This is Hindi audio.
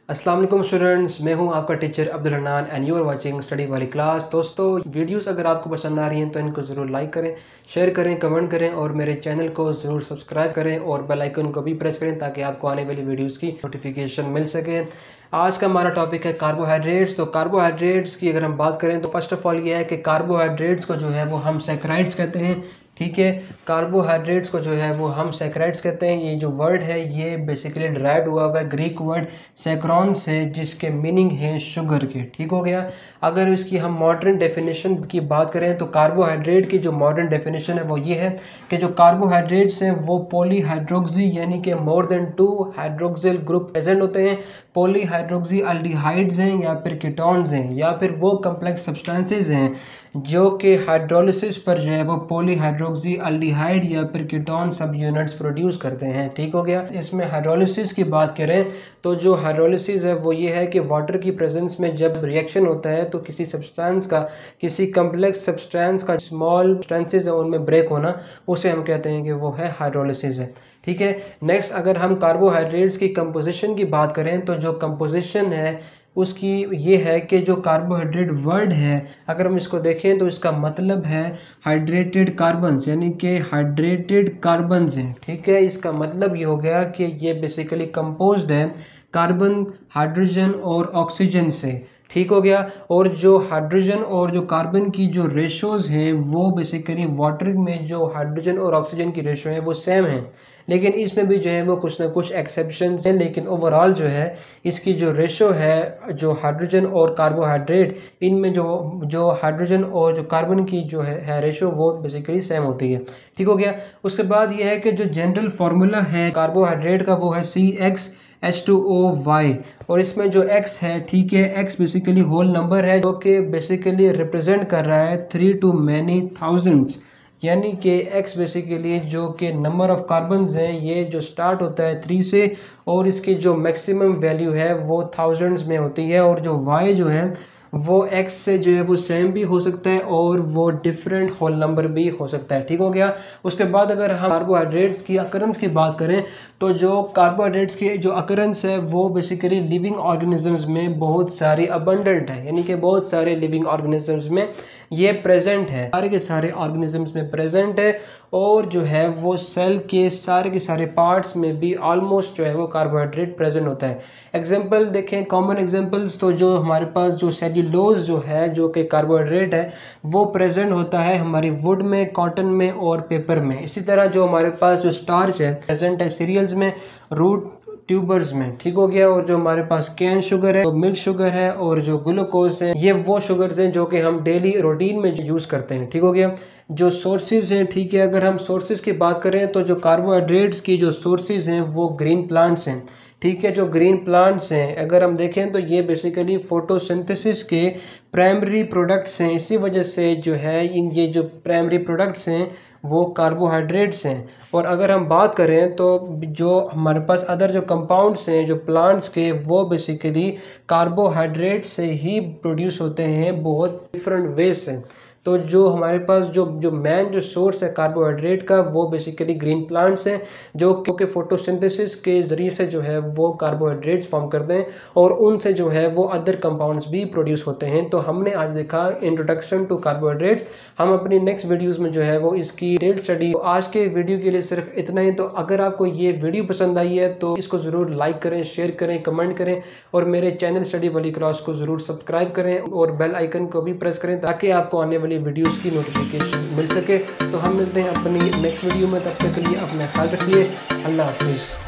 अस्सलाम वालेकुम स्टूडेंट्स, मैं हूं आपका teacher Abdul Hannan and you are watching study वाली क्लास। दोस्तों, वीडियोस अगर आपको पसंद आ रही हैं तो इनको ज़रूर लाइक करें, शेयर करें, कमेंट करें और मेरे चैनल को ज़रूर सब्सक्राइब करें और बेल आइकन को भी प्रेस करें ताकि आपको आने वाली वीडियोस की नोटिफिकेशन मिल सके। आज का हमारा टॉपिक है कार्बोहाइड्रेट्स। तो कार्बोहाइड्रेट्स की अगर हम बात करें तो फर्स्ट ऑफ ऑल ये है कि कार्बोहाइड्रेट्स को जो है वो हम सैकराइड्स कहते हैं। ठीक है, कार्बोहाइड्रेट्स को जो है वो हम सैकराइड्स कहते हैं। ये जो वर्ड है ये बेसिकली डिराइव्ड हुआ है ग्रीक वर्ड सैकरॉन से, जिसके मीनिंग है शुगर के। ठीक हो गया। अगर इसकी हम मॉडर्न डेफिनेशन की बात करें तो कार्बोहाइड्रेट की जो मॉडर्न डेफिनेशन है वो ये है कि जो कार्बोहाइड्रेट्स हैं वो पॉलीहाइड्रोक्सी यानी कि more than 2 hydroxyl group present होते हैं। पॉलीहाइड्रोक्सी अल्डिहाइड्स हैं या फिर कीटोन्स हैं या फिर वो कम्प्लेक्स सब्सटेंसेस हैं जो कि हाइड्रोलिसिस पर जो है वो पॉलीहाइड्रोक्सी अल्डिहाइड या फिर कीटोन सब यूनिट्स प्रोड्यूस करते हैं। ठीक हो गया। इसमें हाइड्रोलिसिस की बात करें तो जो हाइड्रोलिसिस है वो ये है कि वाटर की प्रेजेंस में जब रिएक्शन होता है तो किसी सब्सटेंस का, किसी कम्प्लेक्स सब्सटेंस का स्मॉल सब्सटेंसेस है उनमें ब्रेक होना, उसे हम कहते हैं कि वो है हाइड्रोलिसिस है। ठीक है। नेक्स्ट, अगर हम कार्बोहाइड्रेट्स की कंपोजिशन की बात करें तो जो कंपोजिशन है उसकी ये है कि जो कार्बोहाइड्रेट वर्ड है अगर हम इसको देखें तो इसका मतलब है हाइड्रेटेड कार्बन्स, यानी कि हाइड्रेटेड कार्बन्स हैं। ठीक है, इसका मतलब ये हो गया कि ये बेसिकली कंपोज्ड है कार्बन, हाइड्रोजन और ऑक्सीजन से। ठीक हो गया। और जो हाइड्रोजन और जो कार्बन की जो रेशोज़ हैं वो बेसिकली वाटर में जो हाइड्रोजन और ऑक्सीजन की रेशो है वो सेम है, लेकिन इसमें भी जो है वो कुछ ना कुछ एक्सेप्शन हैं। लेकिन ओवरऑल जो है इसकी जो रेशो है जो हाइड्रोजन और कार्बोहाइड्रेट, इनमें जो हाइड्रोजन और जो कार्बन की जो है रेशो वो बेसिकली सेम होती है। ठीक हो गया। उसके बाद ये है कि जो जनरल फार्मूला है कार्बोहाइड्रेट का वो है CxH2O और इसमें जो X है, ठीक है, X बेसिकली होल नंबर है जो कि बेसिकली रिप्रेजेंट कर रहा है 3 to many thousands, यानी कि X बेसिकली जो कि नंबर ऑफ कार्बन्स हैं ये जो स्टार्ट होता है 3 से और इसकी जो मैक्सिमम वैल्यू है वो थाउजेंड्स में होती है। और जो Y जो है वो X से जो है वो सेम भी हो सकता है और वो डिफरेंट होल नंबर भी हो सकता है। ठीक हो गया। उसके बाद अगर हम कार्बोहाइड्रेट्स की अकरेंस की बात करें तो जो कार्बोहाइड्रेट्स की जो अकरेंस है वो बेसिकली लिविंग ऑर्गेनिजम्स में बहुत सारी अबंडेंट है, यानी कि बहुत सारे लिविंग ऑर्गेनिजम्स में ये प्रेजेंट है, सारे के सारे ऑर्गेनिजम्स में प्रेजेंट है। और जो है वो सेल के सारे पार्ट्स में भी ऑलमोस्ट जो है वो कार्बोहाइड्रेट प्रेजेंट होता है। एग्जांपल देखें, कॉमन एग्जांपल्स तो जो हमारे पास जो सेल्यूलोज जो है जो कि कार्बोहाइड्रेट है वो प्रेजेंट होता है हमारी वुड में, कॉटन में और पेपर में। इसी तरह जो हमारे पास जो स्टार्च है प्रेजेंट है सीरियल्स में, रूट ट्यूबर्स में। ठीक हो गया। और जो हमारे पास कैन शुगर है, तो मिल्क शुगर है और जो ग्लूकोज है ये वो शुगर्स हैं जो कि हम डेली रूटीन में यूज़ करते हैं। ठीक हो गया। जो सोर्सेज हैं, ठीक है, अगर हम सोर्सेज की बात करें तो जो कार्बोहाइड्रेट्स की जो सोर्सेज हैं वो ग्रीन प्लांट्स हैं। ठीक है, जो ग्रीन प्लांट्स हैं अगर हम देखें तो ये बेसिकली फोटोसिंथेसिस के प्राइमरी प्रोडक्ट्स हैं। इसी वजह से जो है ये जो प्राइमरी प्रोडक्ट्स हैं वो कार्बोहाइड्रेट्स हैं। और अगर हम बात करें तो जो हमारे पास अदर जो कंपाउंड्स हैं जो प्लांट्स के वो बेसिकली कार्बोहाइड्रेट से ही प्रोड्यूस होते हैं बहुत डिफरेंट वेज से। तो जो हमारे पास जो मेन जो सोर्स है कार्बोहाइड्रेट का वो बेसिकली ग्रीन प्लांट्स हैं जो क्योंकि फोटोसिंथेसिस के ज़रिए से जो है वो कार्बोहाइड्रेट्स फॉर्म करते हैं और उनसे जो है वो अदर कंपाउंड्स भी प्रोड्यूस होते हैं। तो हमने आज देखा इंट्रोडक्शन टू कार्बोहाइड्रेट्स। हम अपनी नेक्स्ट वीडियोज़ में जो है वो इसकी डिटेल स्टडी। तो आज के वीडियो के लिए सिर्फ इतना ही। तो अगर आपको ये वीडियो पसंद आई है तो इसको ज़रूर लाइक करें, शेयर करें, कमेंट करें और मेरे चैनल स्टडी वाली क्लास को ज़रूर सब्सक्राइब करें और बेल आइकन को भी प्रेस करें ताकि आपको आने वाली वीडियोस की नोटिफिकेशन मिल सके। तो हम मिलते हैं अपनी नेक्स्ट वीडियो में, तब तक के लिए अपना ख्याल रखिए। अल्लाह हाफिज़।